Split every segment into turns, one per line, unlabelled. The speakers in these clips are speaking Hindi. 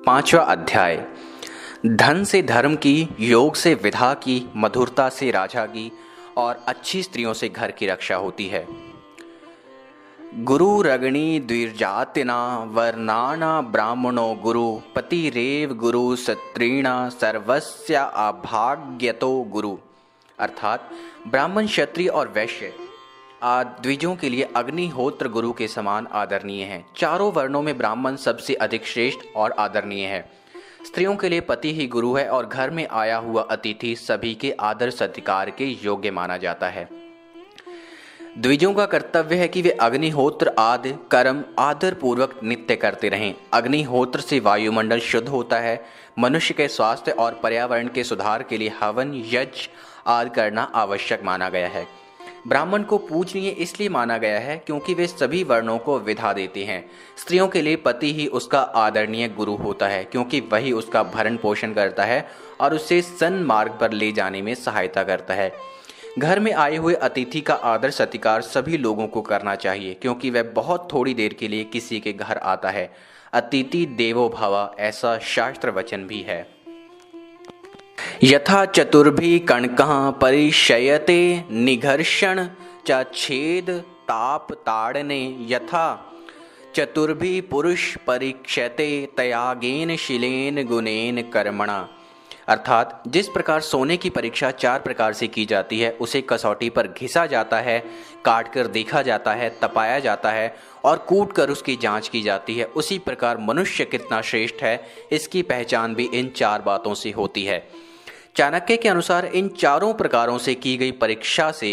पांचवा अध्याय। धन से धर्म की, योग से विधा की, मधुरता से राजा की और अच्छी स्त्रियों से घर की रक्षा होती है। गुरु रगणी द्विजातिना वर्णाना ब्राह्मणो गुरु पतिरेव गुरु सत्रीणा सर्वस्य अभाग्यतो गुरु। अर्थात ब्राह्मण, क्षत्रिय और वैश्य आदि द्विजों के लिए अग्निहोत्र गुरु के समान आदरणीय है। चारों वर्णों में ब्राह्मण सबसे अधिक श्रेष्ठ और आदरणीय है। स्त्रियों के लिए पति ही गुरु है और घर में आया हुआ अतिथि सभी के आदर सत्कार के योग्य माना जाता है। द्विजों का कर्तव्य है कि वे अग्निहोत्र आदि कर्म आदर पूर्वक नित्य करते रहें। अग्निहोत्र से वायुमंडल शुद्ध होता है। मनुष्य के स्वास्थ्य और पर्यावरण के सुधार के लिए हवन, यज्ञ आदि करना आवश्यक माना गया है। ब्राह्मण को पूजनीय इसलिए माना गया है क्योंकि वे सभी वर्णों को विधा देते हैं। स्त्रियों के लिए पति ही उसका आदरणीय गुरु होता है क्योंकि वही उसका भरण पोषण करता है और उसे सन्मार्ग पर ले जाने में सहायता करता है। घर में आए हुए अतिथि का आदर सत्कार सभी लोगों को करना चाहिए क्योंकि वह बहुत थोड़ी देर के लिए किसी के घर आता है। अतिथि देवो भव, ऐसा शास्त्र वचन भी है। यथा चतुर्भि कणकः परिशयते निघर्षण च छेद ताप ताड़ने यथा चतुर्भि पुरुष परीक्षते त्यागेन शीलेन गुणेन कर्मणा। अर्थात जिस प्रकार सोने की परीक्षा 4 प्रकार से की जाती है, उसे कसौटी पर घिसा जाता है, काट कर देखा जाता है, तपाया जाता है और कूट कर उसकी जांच की जाती है, उसी प्रकार मनुष्य कितना श्रेष्ठ है इसकी पहचान भी इन 4 बातों से होती है। चाणक्य के अनुसार इन चारों प्रकारों से की गई परीक्षा से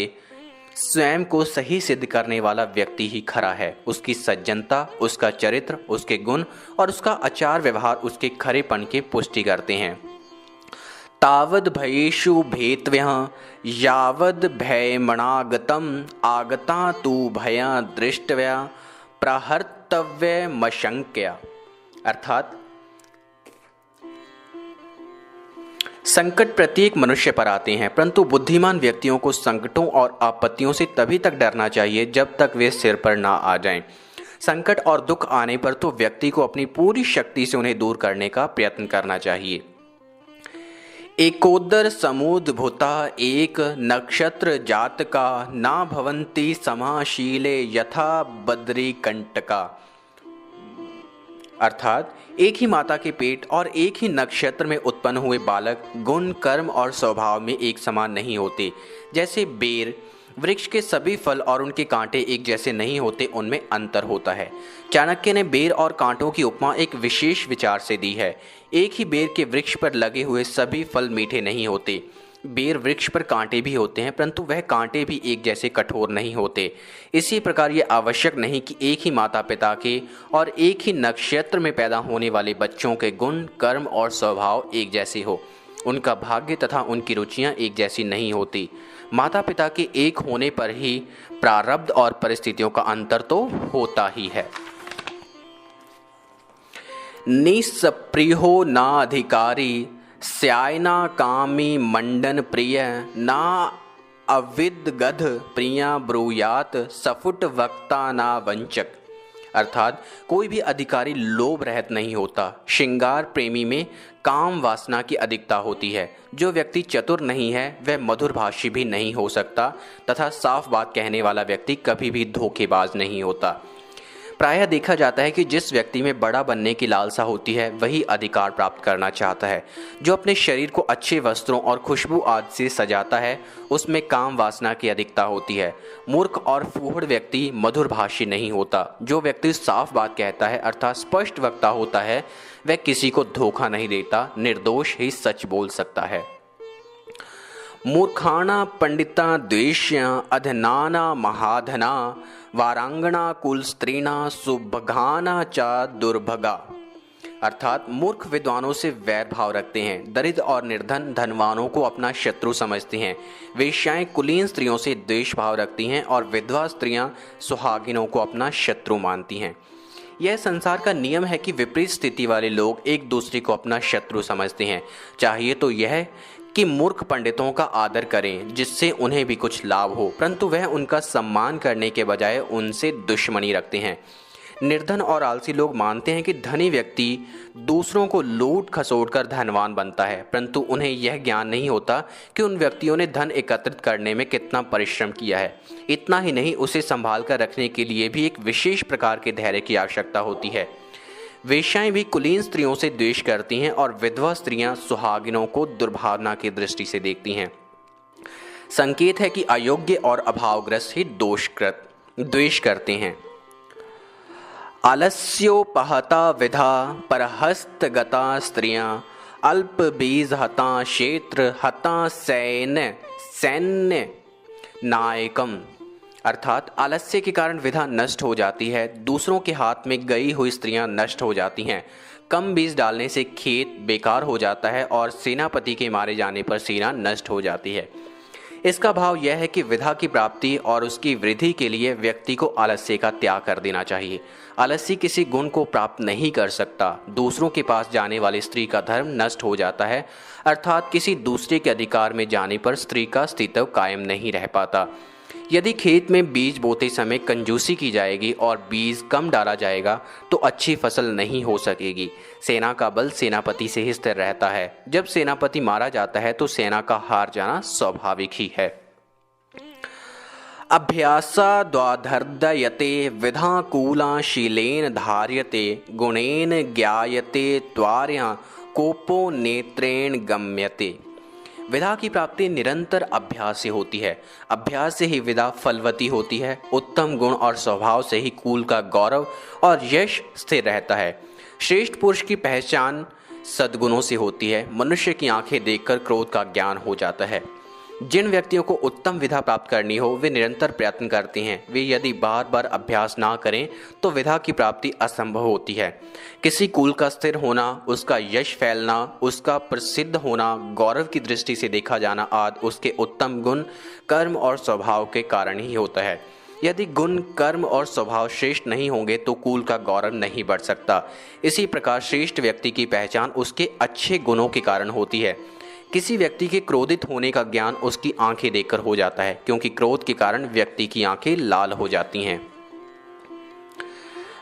स्वयं को सही सिद्ध करने वाला व्यक्ति ही खरा है। उसकी सज्जनता, उसका चरित्र, उसके गुण और उसका आचार व्यवहार उसके खरेपन की पुष्टि करते हैं। तावद भयेषु भेत्व्यः यावद भयमणागतम आगता तु भया दृष्टव्या प्रहर्तव्य मशंक्या। अर्थात संकट प्रत्येक मनुष्य पर आते हैं, परंतु बुद्धिमान व्यक्तियों को संकटों और आपत्तियों से तभी तक डरना चाहिए जब तक वे सिर पर ना आ जाएं। संकट और दुख आने पर तो व्यक्ति को अपनी पूरी शक्ति से उन्हें दूर करने का प्रयत्न करना चाहिए। एकोदर समुद्भूता एक नक्षत्र जातका ना भवन्ति समाशीले यथा बद्री कंटका। अर्थात एक ही माता के पेट और एक ही नक्षत्र में उत्पन्न हुए बालक गुण, कर्म और स्वभाव में एक समान नहीं होते। जैसे बेर वृक्ष के सभी फल और उनके कांटे एक जैसे नहीं होते, उनमें अंतर होता है। चाणक्य ने बेर और कांटों की उपमा एक विशेष विचार से दी है। एक ही बेर के वृक्ष पर लगे हुए सभी फल मीठे नहीं होते। बेर वृक्ष पर कांटे भी होते हैं, परंतु वह कांटे भी एक जैसे कठोर नहीं होते। इसी प्रकार ये आवश्यक नहीं कि एक ही माता पिता के और एक ही नक्षत्र में पैदा होने वाले बच्चों के गुण, कर्म और स्वभाव एक जैसे हो। उनका भाग्य तथा उनकी रुचियां एक जैसी नहीं होती। माता पिता के एक होने पर ही प्रारब्ध और परिस्थितियों का अंतर तो होता ही है। निस्प्रियो ना अधिकारी स्यायना कामी मंडन प्रिय ना अविद्गध प्रिया ब्रूयात सफुट वक्ता ना वंचक। अर्थात कोई भी अधिकारी लोभ रहित नहीं होता। श्रृंगार प्रेमी में काम वासना की अधिकता होती है। जो व्यक्ति चतुर नहीं है वह मधुरभाषी भी नहीं हो सकता तथा साफ बात कहने वाला व्यक्ति कभी भी धोखेबाज नहीं होता। प्रायः देखा जाता है कि जिस व्यक्ति में बड़ा बनने की लालसा होती है वही अधिकार प्राप्त करना चाहता है। जो अपने शरीर को अच्छे वस्त्रों और खुशबू आदि से सजाता है उसमें काम वासना की अधिकता होती है। मूर्ख और फूहड़ व्यक्ति मधुरभाषी नहीं होता। जो व्यक्ति साफ बात कहता है अर्थात स्पष्ट वक्ता होता है वह किसी को धोखा नहीं देता, निर्दोष ही सच बोल सकता है। मूर्खाणा पंडिता द्वेष्या अधनाना महाधना वारांगना कुल स्त्रीणा सुभगाना चा दुर्भगा। अर्थात मूर्ख विद्वानों से वैर भाव रखते हैं, दरिद्र और निर्धन धनवानों को अपना शत्रु समझते हैं, वेश्याएं कुलीन स्त्रियों से द्वेष भाव रखती हैं और विधवा स्त्रियां सुहागिनों को अपना शत्रु मानती हैं। यह संसार का नियम है कि विपरीत स्थिति वाले लोग एक दूसरे को अपना शत्रु समझते हैं। चाहिए तो यह कि मूर्ख पंडितों का आदर करें जिससे उन्हें भी कुछ लाभ हो, परंतु वह उनका सम्मान करने के बजाय उनसे दुश्मनी रखते हैं। निर्धन और आलसी लोग मानते हैं कि धनी व्यक्ति दूसरों को लूट खसोट कर धनवान बनता है, परंतु उन्हें यह ज्ञान नहीं होता कि उन व्यक्तियों ने धन एकत्रित करने में कितना परिश्रम किया है। इतना ही नहीं, उसे संभाल कर रखने के लिए भी एक विशेष प्रकार के धैर्य की आवश्यकता होती है। वेश्याएं भी कुलीन स्त्रियों से द्वेष करती हैं और विधवा स्त्रियां सुहागिनों को दुर्भावना की दृष्टि से देखती हैं। संकेत है कि अयोग्य और अभावग्रस्त ही द्वेष करते हैं। आलस्योपहता विधा परहस्तगता स्त्रियां अल्प बीज हता क्षेत्र हता सैन्य नायकम, अर्थात आलस्य के कारण विधा नष्ट हो जाती है, दूसरों के हाथ में गई हुई स्त्रियां नष्ट हो जाती हैं, कम बीज डालने से खेत बेकार हो जाता है और सेनापति के मारे जाने पर सेना नष्ट हो जाती है। इसका भाव यह है कि विधा की प्राप्ति और उसकी वृद्धि के लिए व्यक्ति को आलस्य का त्याग कर देना चाहिए। आलस्य किसी गुण को प्राप्त नहीं कर सकता। दूसरों के पास जाने वाली स्त्री का धर्म नष्ट हो जाता है, अर्थात किसी दूसरे के अधिकार में जाने पर स्त्री का अस्तित्व कायम नहीं रह पाता। यदि खेत में बीज बोते समय कंजूसी की जाएगी और बीज कम डाला जाएगा तो अच्छी फसल नहीं हो सकेगी। सेना का बल सेनापति से ही स्थिर रहता है। जब सेनापति मारा जाता है तो सेना का हार जाना स्वाभाविक ही है। अभ्यासाद्वाधर्दयते विधाकूला शीलेन धार्यते गुणेन ज्ञायते त्वार्या कोपो नेत्रेण गम्यते। विधा की प्राप्ति निरंतर अभ्यास से होती है। अभ्यास से ही विधा फलवती होती है। उत्तम गुण और स्वभाव से ही कुल का गौरव और यश स्थिर रहता है। श्रेष्ठ पुरुष की पहचान सद्गुणों से होती है। मनुष्य की आंखें देखकर क्रोध का ज्ञान हो जाता है। जिन व्यक्तियों को उत्तम विधा प्राप्त करनी हो वे निरंतर प्रयत्न करते हैं। वे यदि बार बार अभ्यास ना करें तो विधा की प्राप्ति असंभव होती है। किसी कुल का स्थिर होना, उसका यश फैलना, उसका प्रसिद्ध होना, गौरव की दृष्टि से देखा जाना आदि उसके उत्तम गुण, कर्म और स्वभाव के कारण ही होता है। यदि गुण, कर्म और स्वभाव श्रेष्ठ नहीं होंगे तो कुल का गौरव नहीं बढ़ सकता। इसी प्रकार श्रेष्ठ व्यक्ति की पहचान उसके अच्छे गुणों के कारण होती है। किसी व्यक्ति के क्रोधित होने का ज्ञान उसकी आंखें देखकर हो जाता है, क्योंकि क्रोध के कारण व्यक्ति की आंखें लाल हो जाती हैं।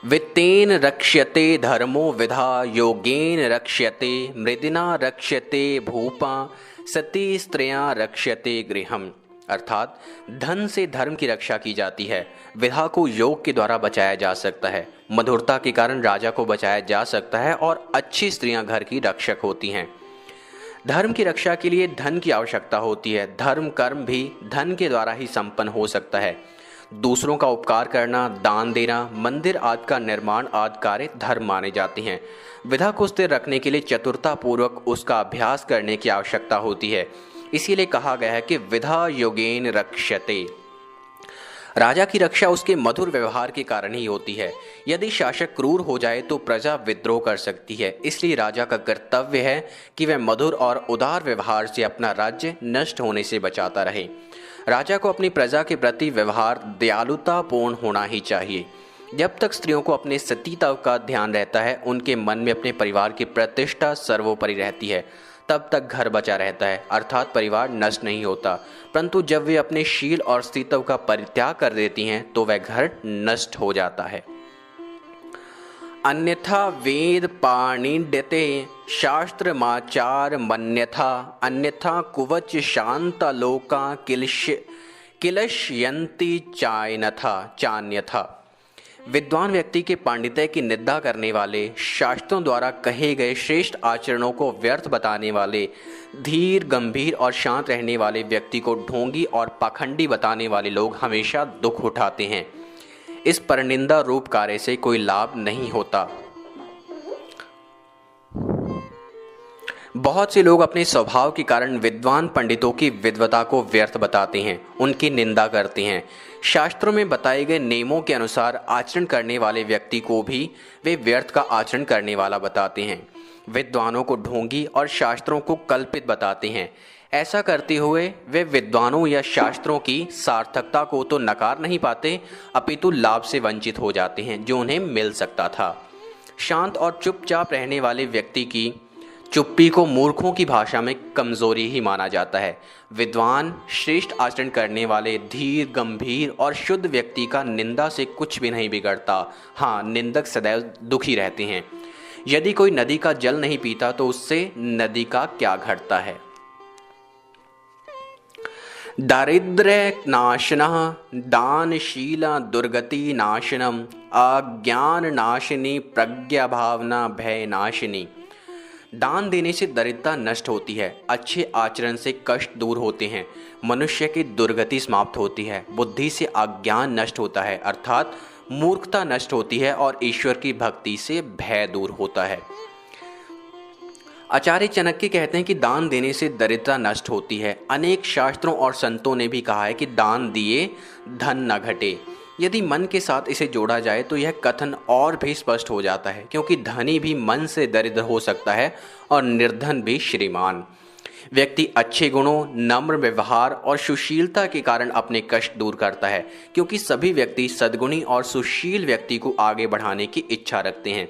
वित्तेन रक्ष्यते धर्मो विधा योगेन रक्ष्यते मृदिना रक्ष्यते भूपा सती स्त्रियां रक्ष्यते गृहम, अर्थात धन से धर्म की रक्षा की जाती है। विधा को योग के द्वारा बचाया जा सकता है। मधुरता के कारण राजा को बचाया जा सकता है और अच्छी स्त्रियां घर की रक्षक होती हैं। धर्म की रक्षा के लिए धन की आवश्यकता होती है। धर्म कर्म भी धन के द्वारा ही संपन्न हो सकता है। दूसरों का उपकार करना, दान देना, मंदिर आदि का निर्माण आदि कार्य धर्म माने जाते हैं। विधा को स्थिर रखने के लिए चतुरता पूर्वक उसका अभ्यास करने की आवश्यकता होती है। इसीलिए कहा गया है कि विधा योगेन रक्ष्यते। राजा की रक्षा उसके मधुर व्यवहार के कारण ही होती है। यदि शासक क्रूर हो जाए तो प्रजा विद्रोह कर सकती है। इसलिए राजा का कर्तव्य है कि वह मधुर और उदार व्यवहार से अपना राज्य नष्ट होने से बचाता रहे। राजा को अपनी प्रजा के प्रति व्यवहार दयालुतापूर्ण होना ही चाहिए। जब तक स्त्रियों को अपने सतीत्व का ध्यान रहता है, उनके मन में अपने परिवार की प्रतिष्ठा सर्वोपरि रहती है, तब तक घर बचा रहता है, अर्थात परिवार नष्ट नहीं होता। परंतु जब वे अपने शील और अस्तित्व का परित्याग कर देती हैं तो वह घर नष्ट हो जाता है। अन्यथा वेद पाणिड्यते शास्त्रमाचार मन्यथा अन्यथा कुवच शांत लोका किलश्यन्ति चान्यथा। विद्वान व्यक्ति के पांडित्य की निंदा करने वाले, शास्त्रों द्वारा कहे गए श्रेष्ठ आचरणों को व्यर्थ बताने वाले, धीर गंभीर और शांत रहने वाले व्यक्ति को ढोंगी और पाखंडी बताने वाले लोग हमेशा दुख उठाते हैं। इस परनिंदा रूप कार्य से कोई लाभ नहीं होता। बहुत से लोग अपने स्वभाव के कारण विद्वान पंडितों की विद्वता को व्यर्थ बताते हैं, उनकी निंदा करते हैं। शास्त्रों में बताए गए नियमों के अनुसार आचरण करने वाले व्यक्ति को भी वे व्यर्थ का आचरण करने वाला बताते हैं। विद्वानों को ढोंगी और शास्त्रों को कल्पित बताते हैं। ऐसा करते हुए वे विद्वानों या शास्त्रों की सार्थकता को तो नकार नहीं पाते, अपितु लाभ से वंचित हो जाते हैं जो उन्हें मिल सकता था। शांत और चुपचाप रहने वाले व्यक्ति की चुप्पी को मूर्खों की भाषा में कमजोरी ही माना जाता है। विद्वान, श्रेष्ठ आचरण करने वाले, धीर, गंभीर और शुद्ध व्यक्ति का निंदा से कुछ भी नहीं बिगड़ता। हाँ, निंदक सदैव दुखी रहते हैं। यदि कोई नदी का जल नहीं पीता तो उससे नदी का क्या घटता है। दारिद्र्य नाशनः दानशील दुर्गति नाशनम अज्ञान नाशिनी प्रज्ञा भावना भय नाशिनी। दान देने से दरिद्रता नष्ट होती है, अच्छे आचरण से कष्ट दूर होते हैं, मनुष्य की दुर्गति समाप्त होती है, बुद्धि से अज्ञान नष्ट होता है अर्थात मूर्खता नष्ट होती है और ईश्वर की भक्ति से भय दूर होता है। आचार्य चाणक्य कहते हैं कि दान देने से दरिद्रता नष्ट होती है। अनेक शास्त्रों और संतों ने भी कहा है कि दान दिए धन न घटे। यदि मन के साथ इसे जोड़ा जाए तो यह कथन और भी स्पष्ट हो जाता है, क्योंकि धनी भी मन से दरिद्र हो सकता है और निर्धन भी श्रीमान। व्यक्ति अच्छे गुणों, नम्र व्यवहार और सुशीलता के कारण अपने कष्ट दूर करता है, क्योंकि सभी व्यक्ति सद्गुणी और सुशील व्यक्ति को आगे बढ़ाने की इच्छा रखते हैं।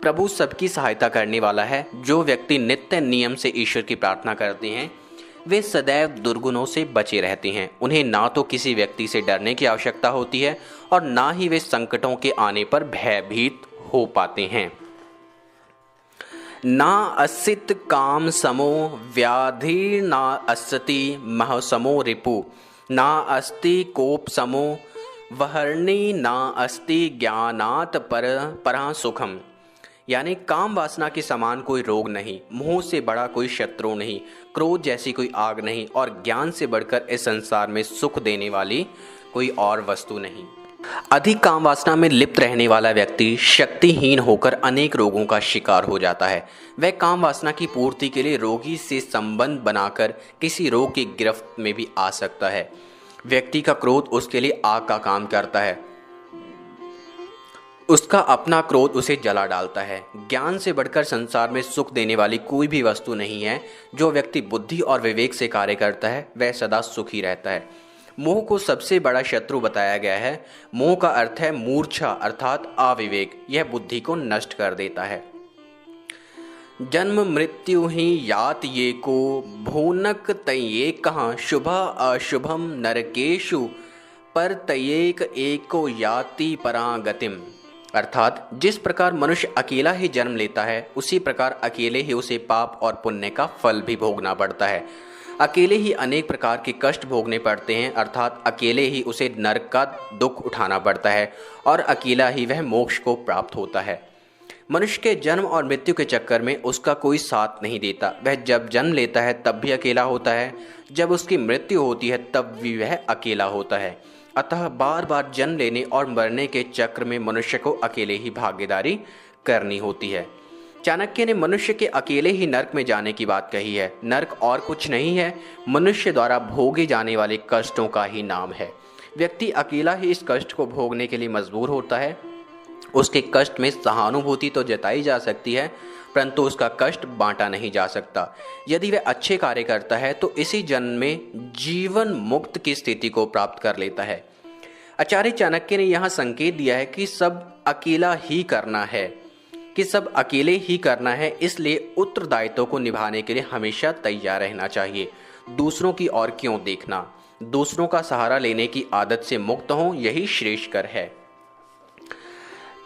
प्रभु सबकी सहायता करने वाला है। जो व्यक्ति नित्य नियम से ईश्वर की प्रार्थना करते हैं वे सदैव दुर्गुणों से बचे रहते हैं। उन्हें ना तो किसी व्यक्ति से डरने की आवश्यकता होती है और ना ही वे संकटों के आने पर भयभीत हो पाते हैं। ना असित काम समो व्याधि ना अस्ति मह समो रिपु ना अस्ति कोप समो वहर्णी ना अस्ति ज्ञानात पर सुखम। यानी काम वासना के समान कोई रोग नहीं, मोह से बड़ा कोई शत्रु नहीं, क्रोध जैसी कोई आग नहीं और ज्ञान से बढ़कर इस संसार में सुख देने वाली कोई और वस्तु नहीं। अधिक काम वासना में लिप्त रहने वाला व्यक्ति शक्तिहीन होकर अनेक रोगों का शिकार हो जाता है। वह काम वासना की पूर्ति के लिए रोगी से संबंध बनाकर किसी रोग की गिरफ्त में भी आ सकता है। व्यक्ति का क्रोध उसके लिए आग का काम करता है, उसका अपना क्रोध उसे जला डालता है। ज्ञान से बढ़कर संसार में सुख देने वाली कोई भी वस्तु नहीं है। जो व्यक्ति बुद्धि और विवेक से कार्य करता है वह सदा सुखी रहता है। मोह को सबसे बड़ा शत्रु बताया गया है। मोह का अर्थ है मूर्छा अर्थात अविवेक। यह बुद्धि को नष्ट कर देता है। जन्म मृत्यु ही यात ये को भूनक तयेक शुभ अशुभम नरकेशु पर तयेक एको याति परागतिम। अर्थात जिस प्रकार मनुष्य अकेला ही जन्म लेता है उसी प्रकार अकेले ही उसे पाप और पुण्य का फल भी भोगना पड़ता है। अकेले ही अनेक प्रकार के कष्ट भोगने पड़ते हैं अर्थात अकेले ही उसे नरक का दुख उठाना पड़ता है और अकेला ही वह मोक्ष को प्राप्त होता है। मनुष्य के जन्म और मृत्यु के चक्कर में उसका कोई साथ नहीं देता। वह जब जन्म लेता है तब भी अकेला होता है, जब उसकी मृत्यु होती है तब भी वह अकेला होता है। अतः बार बार जन्म लेने और मरने के चक्र में मनुष्य को अकेले ही भागीदारी करनी होती है। चाणक्य ने मनुष्य के अकेले ही नरक में जाने की बात कही है। नरक और कुछ नहीं है, मनुष्य द्वारा भोगे जाने वाले कष्टों का ही नाम है। व्यक्ति अकेला ही इस कष्ट को भोगने के लिए मजबूर होता है। उसके कष्ट में सहानुभूति तो जताई जा सकती है परंतु उसका कष्ट बांटा नहीं जा सकता। यदि वह अच्छे कार्य करता है तो इसी जन्म में जीवन मुक्त की स्थिति को प्राप्त कर लेता है। आचार्य चाणक्य ने यहाँ संकेत दिया है कि सब अकेला ही करना है, इसलिए उत्तरदायित्व को निभाने के लिए हमेशा तैयार रहना चाहिए। दूसरों की ओर क्यों देखना, दूसरों का सहारा लेने की आदत से मुक्त हो, यही श्रेष्ठकर है।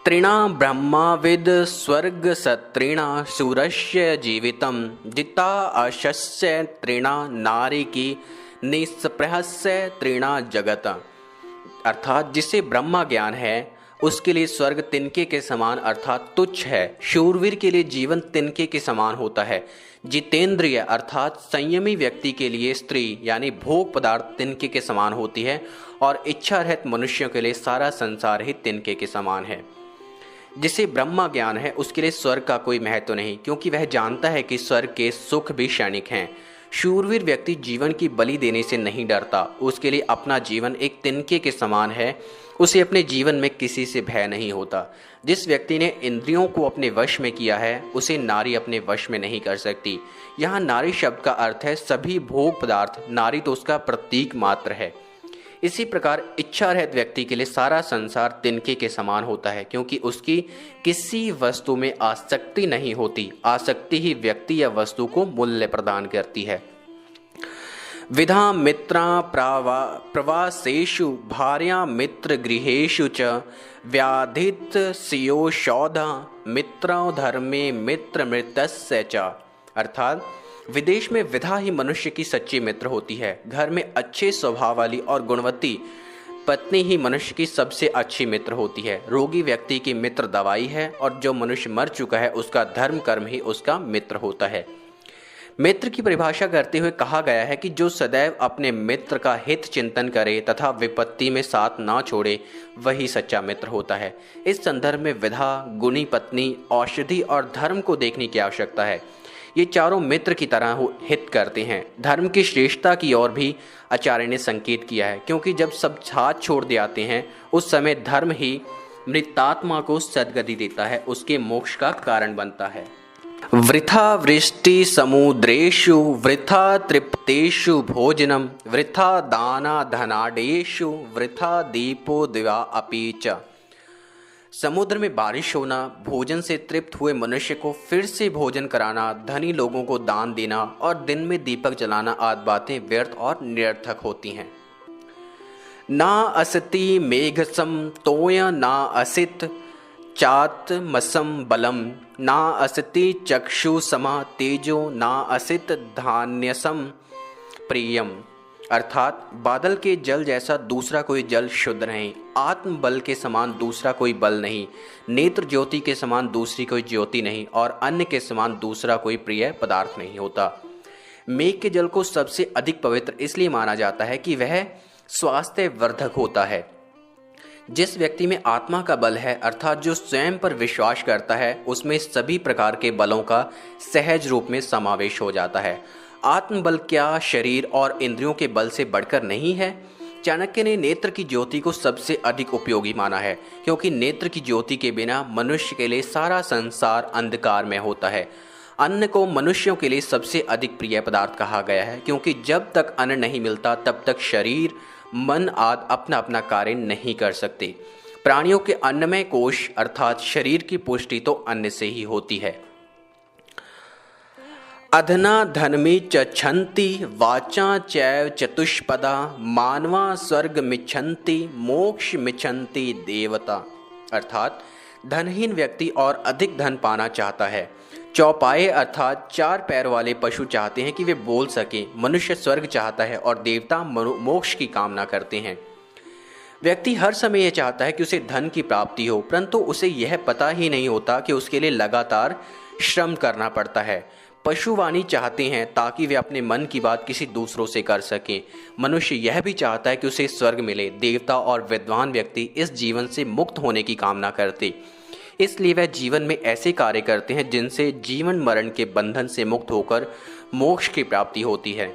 त्रिणा ब्रह्माविद स्वर्ग सत्रिणा सूरस्य जीवितम जिता अशस्य त्रिणा नारी की निस्पृहस्य त्रिणा जगत। अर्थात जिसे ब्रह्मा ज्ञान है उसके लिए स्वर्ग तिनके के समान अर्थात तुच्छ है। शूरवीर के लिए जीवन तिनके के समान होता है। जितेंद्रिय अर्थात संयमी व्यक्ति के लिए स्त्री यानी भोग पदार्थ तिनके के समान होती है और इच्छा रहित मनुष्यों के लिए सारा संसार ही तिनके के समान है। जिसे ब्रह्मा ज्ञान है उसके लिए स्वर्ग का कोई महत्व नहीं, क्योंकि वह जानता है कि स्वर्ग के सुख भी क्षणिक हैं। शूरवीर व्यक्ति जीवन की बलि देने से नहीं डरता। उसके लिए अपना जीवन एक तिनके के समान है। उसे अपने जीवन में किसी से भय नहीं होता। जिस व्यक्ति ने इंद्रियों को अपने वश में किया है उसे नारी अपने वश में नहीं कर सकती। यहाँ नारी शब्द का अर्थ है सभी भोग पदार्थ। नारी तो उसका प्रतीक मात्र है। इसी प्रकार इच्छा रहित व्यक्ति के लिए सारा संसार तिनके के समान होता है, क्योंकि उसकी किसी वस्तु में आसक्ति नहीं होती। आसक्ति ही व्यक्ति या वस्तु को मूल्य प्रदान करती है। विधा मित्रा प्रवासेषु भार्या मित्र गृहेषु च व्याधित सियोषौधा मित्रो धर्मे मित्र मृतस्य च। अर्थात विदेश में विधा ही मनुष्य की सच्ची मित्र होती है। घर में अच्छे स्वभाव वाली और गुणवती पत्नी ही मनुष्य की सबसे अच्छी मित्र होती है। रोगी व्यक्ति की मित्र दवाई है और जो मनुष्य मर चुका है उसका धर्म कर्म ही उसका मित्र होता है। मित्र की परिभाषा करते हुए कहा गया है कि जो सदैव अपने मित्र का हित चिंतन करे तथा विपत्ति में साथ ना छोड़े, वही सच्चा मित्र होता है। इस संदर्भ में विधा, गुणी पत्नी, औषधि और धर्म को देखने की आवश्यकता है। ये चारों मित्र की तरह हित करते हैं। धर्म की श्रेष्ठता की ओर भी आचार्य ने संकेत किया है, क्योंकि जब सब साथ छोड़ दे आते हैं उस समय धर्म ही मृतात्मा को सद्गति देता है, उसके मोक्ष का कारण बनता है। वृथा वृष्टि समुद्रेषु वृथा तृप्तेषु भोजनम वृथा दाना धनाडेषु वृथा दीपो दिवा अपि च। समुद्र में बारिश होना, भोजन से तृप्त हुए मनुष्य को फिर से भोजन कराना, धनी लोगों को दान देना और दिन में दीपक जलाना आदि बातें व्यर्थ और निरर्थक होती हैं। ना असति मेघसम तोय ना असित चातमसम बलम ना असति चक्षु समा तेजो ना असित धान्यसम प्रियम। अर्थात बादल के जल जैसा दूसरा कोई जल शुद्ध नहीं, आत्म बल के समान दूसरा कोई बल नहीं, नेत्र ज्योति के समान दूसरी कोई ज्योति नहीं और अन्न के समान दूसरा कोई प्रिय पदार्थ नहीं होता। मेघ के जल को सबसे अधिक पवित्र इसलिए माना जाता है कि वह स्वास्थ्य वर्धक होता है। जिस व्यक्ति में आत्मा का बल है, अर्थात जो स्वयं पर विश्वास करता है, उसमें सभी प्रकार के बलों का सहज रूप में समावेश हो जाता है। आत्मबल क्या शरीर और इंद्रियों के बल से बढ़कर नहीं है? चाणक्य ने नेत्र की ज्योति को सबसे अधिक उपयोगी माना है, क्योंकि नेत्र की ज्योति के बिना मनुष्य के लिए सारा संसार अंधकार में होता है। अन्न को मनुष्यों के लिए सबसे अधिक प्रिय पदार्थ कहा गया है, क्योंकि जब तक अन्न नहीं मिलता तब तक शरीर, मन आदि अपना अपना कार्य नहीं कर सकते। प्राणियों के अन्नमय कोश अर्थात शरीर की पुष्टि तो अन्न से ही होती है। अधना धनमी छन्ति वाचा चैव चतुष्पदा मानवा स्वर्ग मिच्छन्ति मोक्ष मिच्छन्ति देवता। अर्थात धनहीन व्यक्ति और अधिक धन पाना चाहता है। चौपाए अर्थात चार पैर वाले पशु चाहते हैं कि वे बोल सकें, मनुष्य स्वर्ग चाहता है और देवता मोक्ष की कामना करते हैं। व्यक्ति हर समय यह चाहता है कि उसे धन की प्राप्ति हो, परंतु उसे यह पता ही नहीं होता कि उसके लिए लगातार श्रम करना पड़ता है। पशुवाणी चाहते हैं ताकि वे अपने मन की बात किसी दूसरों से कर सकें। मनुष्य यह भी चाहता है कि उसे स्वर्ग मिले। देवता और विद्वान व्यक्ति इस जीवन से मुक्त होने की कामना करते, इसलिए वह जीवन में ऐसे कार्य करते हैं जिनसे जीवन मरण के बंधन से मुक्त होकर मोक्ष की प्राप्ति होती है।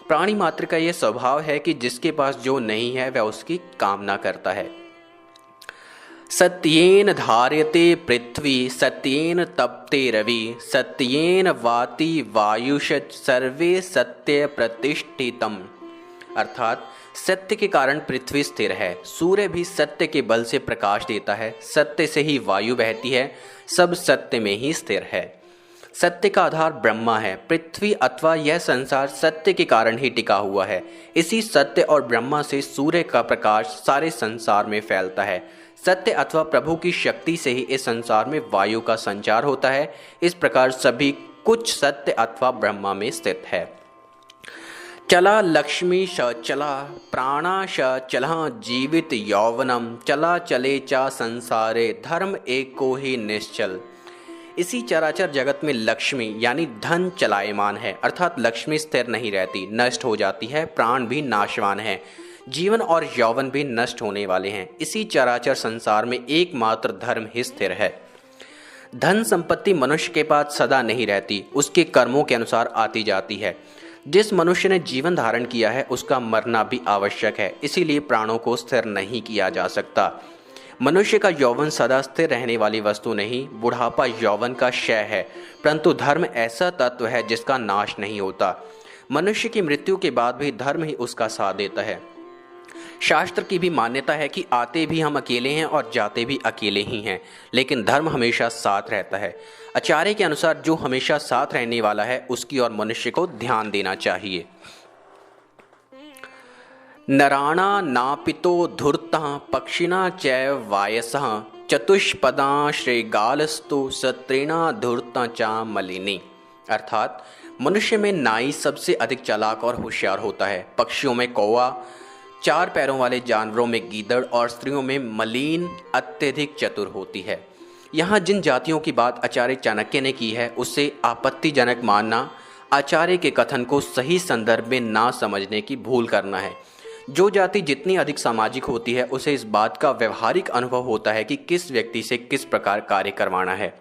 प्राणी मात्र का यह स्वभाव है कि जिसके पास जो नहीं है वह उसकी कामना करता है। सत्येन धार्यते पृथ्वी सत्येन तपते रवि सत्येन वाति वायुष सर्वे सत्य प्रतिष्ठितम। अर्थात सत्य के कारण पृथ्वी स्थिर है, सूर्य भी सत्य के बल से प्रकाश देता है, सत्य से ही वायु बहती है, सब सत्य में ही स्थिर है। सत्य का आधार ब्रह्मा है। पृथ्वी अथवा यह संसार सत्य के कारण ही टिका हुआ है। इसी सत्य और ब्रह्मा से सूर्य का प्रकाश सारे संसार में फैलता है। सत्य अथवा प्रभु की शक्ति से ही इस संसार में वायु का संचार होता है। इस प्रकार सभी कुछ सत्य अथवा ब्रह्मा में स्थित है। चला लक्ष्मी श चला प्राणा श चला जीवित यौवनम चला चले चा संसारे धर्म एको ही निश्चल। इसी चराचर जगत में लक्ष्मी यानी धन चलायमान है, अर्थात लक्ष्मी स्थिर नहीं रहती, नष्ट हो जाती है। प्राण भी नाशवान है, जीवन और यौवन भी नष्ट होने वाले हैं। इसी चराचर संसार में एकमात्र धर्म ही स्थिर है। धन संपत्ति मनुष्य के पास सदा नहीं रहती, उसके कर्मों के अनुसार आती जाती है। जिस मनुष्य ने जीवन धारण किया है उसका मरना भी आवश्यक है, इसीलिए प्राणों को स्थिर नहीं किया जा सकता। मनुष्य का यौवन सदा स्थिर रहने वाली वस्तु नहीं, बुढ़ापा यौवन का क्षय है, परंतु धर्म ऐसा तत्व है जिसका नाश नहीं होता। मनुष्य की मृत्यु के बाद भी धर्म ही उसका साथ देता है। शास्त्र की भी मान्यता है कि आते भी हम अकेले हैं और जाते भी अकेले ही हैं, लेकिन धर्म हमेशा साथ रहता है। आचार्य के अनुसार जो हमेशा साथ रहने वाला है उसकी ओर मनुष्य को ध्यान देना चाहिए। नराणा नापितो धूर्तः पक्षिणा चैव वायसः चतुष्पदा श्रेगालस्तु सत्रेणा धूर्ता चा मलिनी। अर्थात मनुष्य में नाई सबसे अधिक चालाक और होशियार होता है, पक्षियों में कौवा, 4 पैरों वाले जानवरों में गीदड़ और स्त्रियों में मलिन अत्यधिक चतुर होती है। यहाँ जिन जातियों की बात आचार्य चाणक्य ने की है उससे आपत्तिजनक मानना आचार्य के कथन को सही संदर्भ में ना समझने की भूल करना है। जो जाति जितनी अधिक सामाजिक होती है उसे इस बात का व्यवहारिक अनुभव होता है कि किस व्यक्ति से किस प्रकार कार्य करवाना है।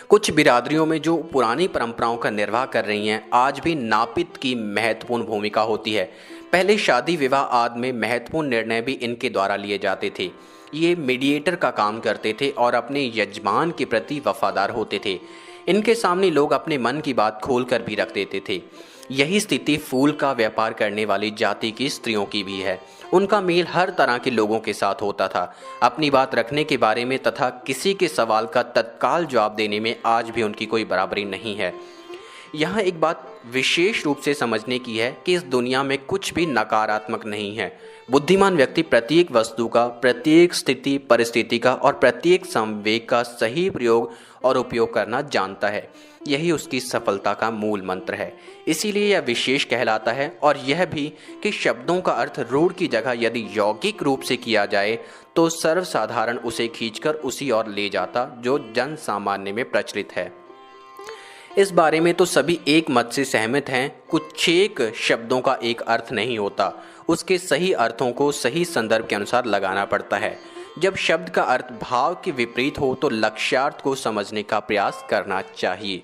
कुछ बिरादरियों में जो पुरानी परंपराओं का निर्वाह कर रही हैं, आज भी नापित की महत्वपूर्ण भूमिका होती है। पहले शादी विवाह आदि में महत्वपूर्ण निर्णय भी इनके द्वारा लिए जाते थे। ये मीडिएटर का काम करते थे और अपने यजमान के प्रति वफादार होते थे। इनके सामने लोग अपने मन की बात खोल कर भी रख देते थे। यही स्थिति फूल का व्यापार करने वाली जाति की स्त्रियों की भी है। उनका मेल हर तरह के लोगों के साथ होता था। अपनी बात रखने के बारे में तथा किसी के सवाल का तत्काल जवाब देने में आज भी उनकी कोई बराबरी नहीं है। यहाँ एक बात विशेष रूप से समझने की है कि इस दुनिया में कुछ भी नकारात्मक नहीं है। बुद्धिमान व्यक्ति प्रत्येक वस्तु का, प्रत्येक स्थिति परिस्थिति का और प्रत्येक संवेग का सही प्रयोग और उपयोग करना जानता है। यही उसकी सफलता का मूल मंत्र है। इसीलिए यह विशेष कहलाता है। और यह भी कि शब्दों का अर्थ रूढ़ की जगह यदि यौगिक रूप से किया जाए तो सर्वसाधारण उसे खींचकर उसी ओर ले जाता जो जन सामान्य में प्रचलित है। इस बारे में तो सभी एक मत से सहमत हैं। कुछ एक शब्दों का एक अर्थ नहीं होता, उसके सही अर्थों को सही संदर्भ के अनुसार लगाना पड़ता है। जब शब्द का अर्थ भाव के विपरीत हो तो लक्ष्यार्थ को समझने का प्रयास करना चाहिए।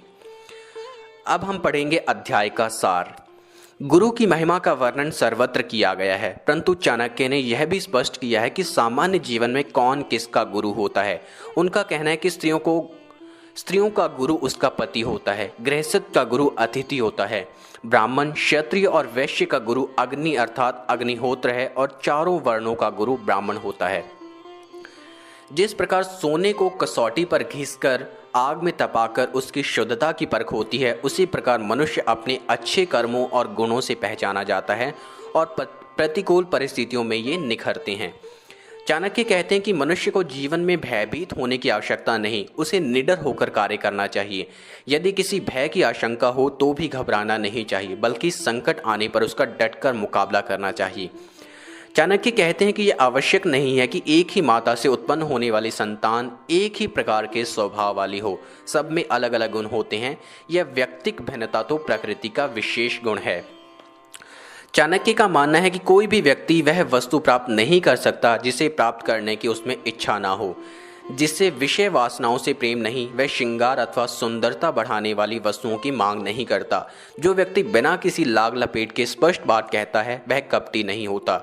अब हम पढ़ेंगे अध्याय का सार। गुरु की महिमा का वर्णन सर्वत्र किया गया है, परंतु चाणक्य ने यह भी स्पष्ट किया है कि सामान्य जीवन में कौन किसका गुरु होता है। उनका कहना है कि स्त्रियों का गुरु उसका पति होता है, गृहस्थ का गुरु अतिथि होता है, ब्राह्मण, क्षत्रिय और वैश्य का गुरु अग्नि अर्थात अग्निहोत्र है और चारों वर्णों का गुरु ब्राह्मण होता है। जिस प्रकार सोने को कसौटी पर घिसकर आग में तपाकर उसकी शुद्धता की परख होती है, उसी प्रकार मनुष्य अपने अच्छे कर्मों और गुणों से पहचाना जाता है और प्रतिकूल परिस्थितियों में ये निखरते हैं। चाणक्य कहते हैं कि मनुष्य को जीवन में भयभीत होने की आवश्यकता नहीं, उसे निडर होकर कार्य करना चाहिए। यदि किसी भय की आशंका हो तो भी घबराना नहीं चाहिए, बल्कि संकट आने पर उसका डटकर मुकाबला करना चाहिए। चाणक्य कहते हैं कि यह आवश्यक नहीं है कि एक ही माता से उत्पन्न होने वाली संतान एक ही प्रकार के स्वभाव वाली हो। सब में अलग अलग गुण होते हैं। यह व्यक्तिक भिन्नता तो प्रकृति का विशेष गुण है। चाणक्य का मानना है कि कोई भी व्यक्ति वह वस्तु प्राप्त नहीं कर सकता जिसे प्राप्त करने की उसमें इच्छा ना हो। जिससे विषय वासनाओं से प्रेम नहीं, वह श्रृंगार अथवा सुंदरता बढ़ाने वाली वस्तुओं की मांग नहीं करता। जो व्यक्ति बिना किसी लाग लपेट के स्पष्ट बात कहता है वह कपटी नहीं होता।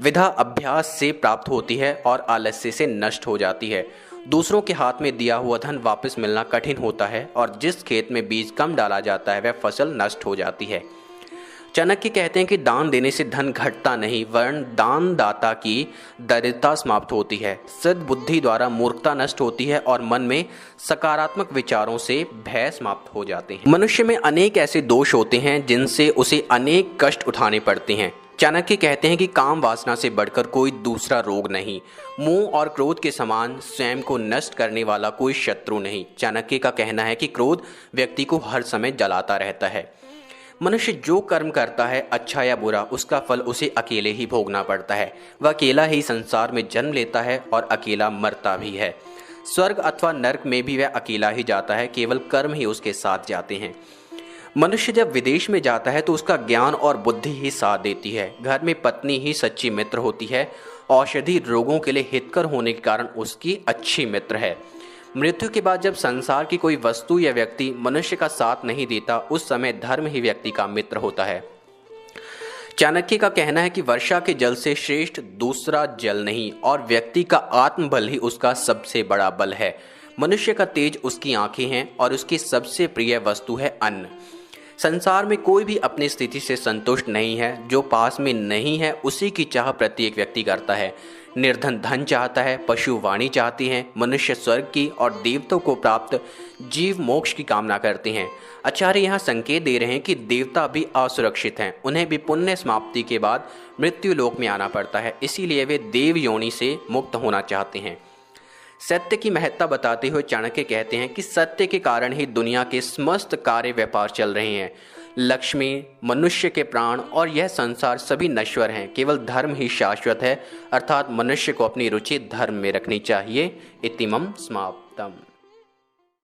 विधा अभ्यास से प्राप्त होती है और आलस्य से नष्ट हो जाती है। दूसरों के हाथ में दिया हुआ धन वापस मिलना कठिन होता है और जिस खेत में बीज कम डाला जाता है वह फसल नष्ट हो जाती है। चाणक्य कहते हैं कि दान देने से धन घटता नहीं, वरन दान दाता की दरिद्रता समाप्त होती है। सद्बुद्धि द्वारा मूर्खता नष्ट होती है और मन में सकारात्मक विचारों से भय समाप्त हो जाते हैं। मनुष्य में अनेक ऐसे दोष होते हैं जिनसे उसे अनेक कष्ट उठाने पड़ते हैं। चाणक्य कहते हैं कि काम वासना से बढ़कर कोई दूसरा रोग नहीं, मोह और क्रोध के समान स्वयं को नष्ट करने वाला कोई शत्रु नहीं। चाणक्य का कहना है कि क्रोध व्यक्ति को हर समय जलाता रहता है। मनुष्य जो कर्म करता है, अच्छा या बुरा, उसका फल उसे अकेले ही भोगना पड़ता है। वह अकेला ही संसार में जन्म लेता है और अकेला मरता भी है। स्वर्ग अथवा नरक में भी वह अकेला ही जाता है, केवल कर्म ही उसके साथ जाते हैं। मनुष्य जब विदेश में जाता है तो उसका ज्ञान और बुद्धि ही साथ देती है। घर में पत्नी ही सच्ची मित्र होती है। औषधि रोगों के लिए हितकर होने के कारण उसकी अच्छी मित्र है। मृत्यु के बाद जब संसार की कोई वस्तु या व्यक्ति मनुष्य का साथ नहीं देता, उस समय धर्म ही व्यक्ति का मित्र होता है। चाणक्य का कहना है कि वर्षा के जल से श्रेष्ठ दूसरा जल नहीं और व्यक्ति का आत्मबल ही उसका सबसे बड़ा बल है। मनुष्य का तेज उसकी आंखें हैं और उसकी सबसे प्रिय वस्तु है अन्न। संसार में कोई भी अपनी स्थिति से संतुष्ट नहीं है। जो पास में नहीं है उसी की चाह प्रत्येक व्यक्ति करता है। निर्धन धन चाहता है, पशु वाणी चाहती हैं, मनुष्य स्वर्ग की और देवताओं को प्राप्त जीव मोक्ष की कामना करते हैं। आचार्य यहाँ संकेत दे रहे हैं कि देवता भी असुरक्षित हैं, उन्हें भी पुण्य समाप्ति के बाद मृत्यु लोक में आना पड़ता है, इसीलिए वे देव योनि से मुक्त होना चाहते हैं। सत्य की महत्ता बताते हुए चाणक्य कहते हैं कि सत्य के कारण ही दुनिया के समस्त कार्य व्यापार चल रहे हैं। लक्ष्मी, मनुष्य के प्राण और यह संसार सभी नश्वर हैं, केवल धर्म ही शाश्वत है, अर्थात मनुष्य को अपनी रुचि धर्म में रखनी चाहिए। इतिमम समाप्तम।